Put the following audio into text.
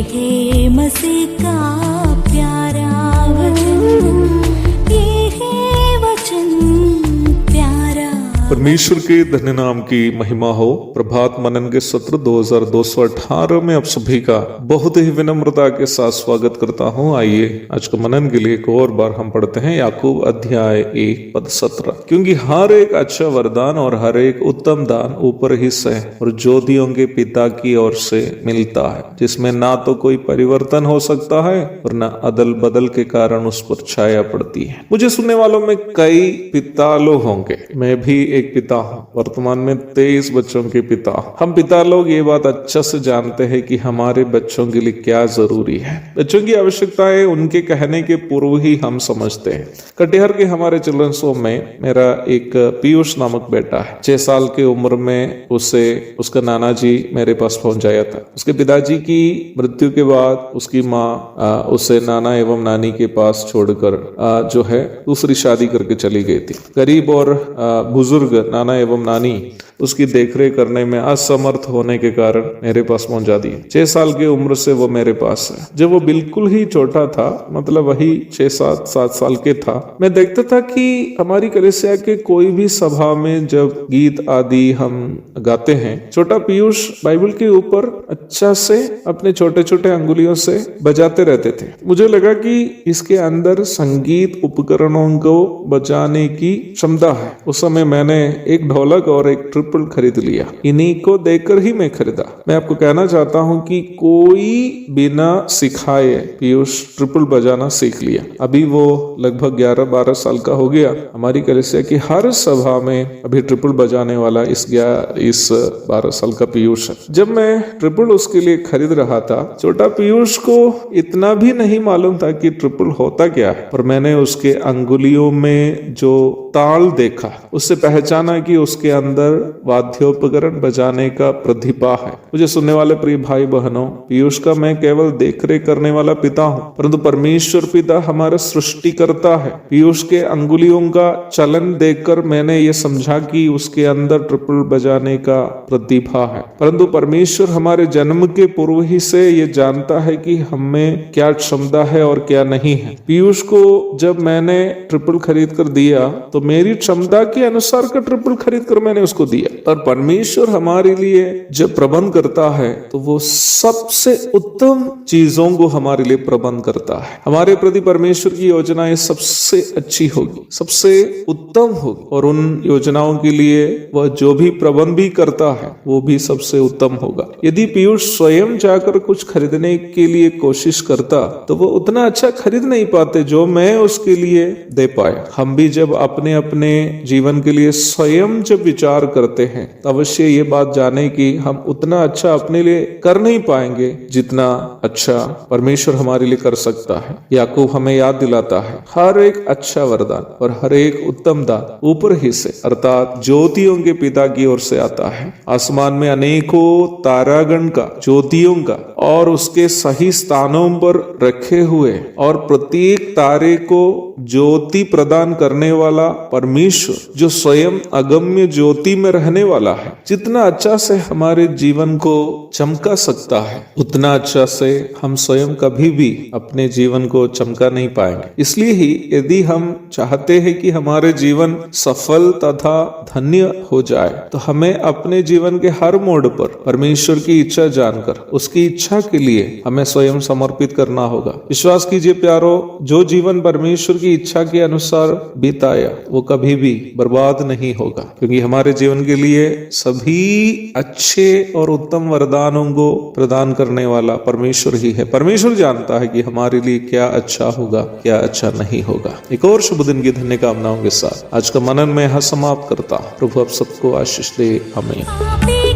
है मसीह का प्यारा वचन, ये है वचन प्यारा। परमेश्वर के धन्य नाम की महिमा हो। प्रभात मनन के सत्र 2218 में आप सभी का बहुत ही विनम्रता के साथ स्वागत करता हूं। आइए आज का मनन के लिए एक और बार हम पढ़ते हैं याकूब अध्याय 1 पद 17। क्योंकि हर एक अच्छा वरदान और हर एक उत्तम दान ऊपर ही से और ज्योतियों के पिता की ओर से मिलता है, जिसमें ना तो कोई परिवर्तन हो सकता है और ना अदल बदल के कारण उस पर छाया पड़ती है। मुझे सुनने वालों में कई पिता लोग होंगे, मैं भी एक पिता हूं, वर्तमान में 23 बच्चों के पिता। हम पिता लोग ये बात अच्छा से जानते हैं कि हमारे बच्चों के लिए क्या जरूरी है। बच्चों की आवश्यकताएं उनके कहने के पूर्व ही हम समझते हैं। कटिहार के हमारे चिल्ड्रंस होम में मेरा एक पीयूष नामक बेटा है। 6 साल की उम्र में उसे उसका नाना जी मेरे पास पहुंचाया था। उसके पिताजी की मृत्यु के बाद उसकी माँ उसे नाना एवं नानी के पास छोड़कर जो है दूसरी शादी करके चली गई थी। गरीब और बुजुर्ग नाना एवं नानी उसकी देखरेख करने में असमर्थ होने के कारण मेरे पास पहुंचा दिए। 6 साल की उम्र से वो मेरे पास है। जब वो बिल्कुल ही छोटा था, मतलब वही 6-7 साल के था, मैं देखता था कि हमारी कलीसिया के कोई भी सभा में जब गीत आदि हम गाते हैं, छोटा पीयूष बाइबल के ऊपर अच्छा से अपने छोटे छोटे अंगुलियों से बजाते रहते थे। मुझे लगा कि इसके अंदर संगीत उपकरणों को बजाने की क्षमता है। उस समय मैंने एक ढोलक और एक ट्रिपल खरीद लिया। इन्हीं को देखकर ही मैं खरीदा। मैं आपको कहना चाहता हूं कि कोई बिना सिखाए पीयूष ट्रिपल बजाना सीख लिया। अभी वो लगभग 11-12 साल का हो गया। हमारी कलीसिया की हर सभा में अभी ट्रिपल बजाने वाला इस 12 साल का पीयूष है। जब मैं ट्रिपल उसके लिए खरीद रहा था, छोटा पीयूष को इतना भी नहीं मालूम था कि ट्रिपल होता क्या है, पर मैंने उसके अंगुलियों में जो ताल देखा, उससे पहचाना कि उसके अंदर वाद्योपकरण बजाने का प्रतिभा है। मुझे सुनने वाले प्रिय भाई बहनों, पीयूष का मैं केवल देखरेख करने वाला पिता हूं, परंतु परमेश्वर पिता हमारा सृष्टिकर्ता है। पीयूष के अंगुलियों का चलन देखकर मैंने ये समझा कि उसके अंदर ट्रिपल बजाने का प्रतिभा है। परंतु परमेश्वर हमारे जन्म के पूर्व ही से ये जानता है कि हमें क्या क्षमता है और क्या नहीं है। पीयूष को जब मैंने ट्रिपल खरीद कर दिया तो मेरी क्षमता के अनुसार का ट्रिपल खरीद कर मैंने उसको दिया। पर परमेश्वर हमारे लिए जब प्रबंध करता है तो वो सबसे उत्तम चीजों को हमारे लिए प्रबंध करता है। हमारे प्रति परमेश्वर की योजनाएं सबसे अच्छी होगी, सबसे उत्तम होगी, और उन योजनाओं के लिए वह जो भी प्रबंध भी करता है वो भी सबसे उत्तम होगा। यदि पीयूष स्वयं जाकर कुछ खरीदने के लिए कोशिश करता तो वो उतना अच्छा खरीद नहीं पाते जो मैं उसके लिए दे पाया। हम भी जब अपने अपने जीवन के लिए स्वयं जब विचार करते हैं तो अवश्य ये बात जाने कि हम उतना अच्छा अपने लिए कर नहीं पाएंगे जितना अच्छा परमेश्वर हमारे लिए कर सकता है। याकूब हमें याद दिलाता है हर एक अच्छा वरदान और हर एक उत्तम दान ऊपर ही से अर्थात ज्योतियों के पिता की ओर से आता है। आसमान में अनेकों तारागण का, ज्योतियों का और उसके सही स्थानों पर रखे हुए और प्रत्येक तारे को ज्योति प्रदान करने वाला परमेश्वर जो स्वयं अगम्य ज्योति में रहने वाला है, जितना अच्छा से हमारे जीवन को चमका सकता है उतना अच्छा से हम स्वयं कभी भी अपने जीवन को चमका नहीं पाएंगे। इसलिए ही यदि हम चाहते हैं कि हमारे जीवन सफल तथा धन्य हो जाए तो हमें अपने जीवन के हर मोड़ पर परमेश्वर की इच्छा जानकर उसकी इच्छा के लिए हमें स्वयं समर्पित करना होगा। विश्वास कीजिए प्यारो, जो जीवन परमेश्वर की इच्छा के अनुसार बिताया वो कभी भी बर्बाद नहीं होगा, क्योंकि हमारे जीवन के लिए सभी अच्छे और उत्तम वरदानों को प्रदान करने वाला परमेश्वर ही है। परमेश्वर जानता है कि हमारे लिए क्या अच्छा होगा, क्या अच्छा नहीं होगा। एक और शुभ दिन की धन्य कामनाओं के साथ आज का मनन में यहाँ समाप्त करता हूं। प्रभु आप सबको आशीष दे। आमीन।